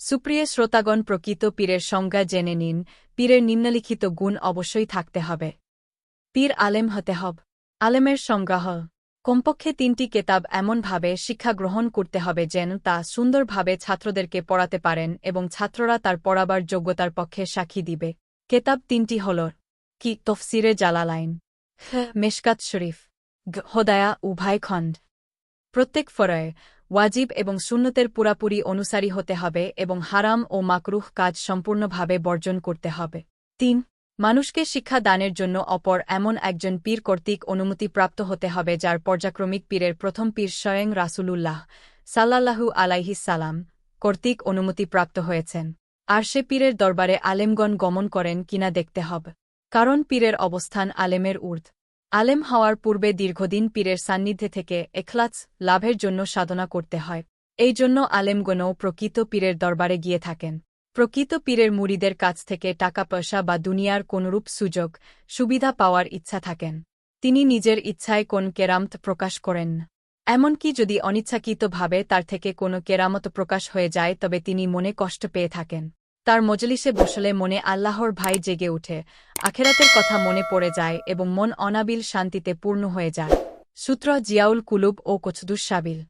সুপ্রিয় শ্রোতাগণ, প্রকৃত পীরের সংজ্ঞা জেনে নিন। পীরের নিম্নলিখিত গুণ অবশ্যই থাকতে হবে। পীর আলেম হতে হবে। আলেমের সংজ্ঞা হল, কমপক্ষে ৩টি কেতাব এমনভাবে শিক্ষা গ্রহণ করতে হবে যেন তা সুন্দরভাবে ছাত্রদেরকে পড়াতে পারেন এবং ছাত্ররা তার পড়াবার যোগ্যতার পক্ষে সাক্ষী দিবে। কেতাব ৩টি হল কি তফসিরে জালালাইন, মেশকাত শরীফ, হোদায়া উভয় খণ্ড। প্রত্যেক ফরয়ে ওয়াজিব এবং সুন্নতের পুরাপুরি অনুসারী হতে হবে এবং হারাম ও মাকরুহ কাজ সম্পূর্ণভাবে বর্জন করতে হবে। ৩. মানুষকে শিক্ষা দানের জন্য অপর এমন একজন পীর কর্তৃক অনুমতিপ্রাপ্ত হতে হবে যার পর্যাক্রমিক পীরের প্রথম পীর স্বয়ং রাসূলুল্লাহ সাল্লাল্লাহু আলাইহিস সালাম কর্তৃক অনুমতিপ্রাপ্ত হয়েছেন। আর সে পীরের দরবারে আলেমগণ গমন করেন কিনা দেখতে হবে, কারণ পীরের অবস্থান আলেমের ঊর্ধ্ব। আলেম হওয়ার পূর্বে দীর্ঘদিন পীরের সান্নিধ্যে থেকে এখলাস লাভের জন্য সাধনা করতে হয়। এই জন্য আলেমগণও প্রকৃত পীরের দরবারে গিয়ে থাকেন। প্রকৃত পীরের মুরিদের কাছ থেকে টাকা পয়সা বা দুনিয়ার কোনরূপ সুযোগ সুবিধা পাওয়ার ইচ্ছা থাকেন। তিনি নিজের ইচ্ছায় কোন কেরামত প্রকাশ করেন না। এমনকি যদি অনিচ্ছাকৃতভাবে তার থেকে কোনো কেরামত প্রকাশ হয়ে যায় তবে তিনি মনে কষ্ট পেয়ে থাকেন। তার মজলিসে বসলে মনে আল্লাহর ভয় জেগে উঠে, আখেরাতের কথা মনে পড়ে যায় এবং মন অনাবিল শান্তিতে পূর্ণ হয়ে যায়। সূত্র জিয়াউল কুলুব ও কোচদুস সাবিল।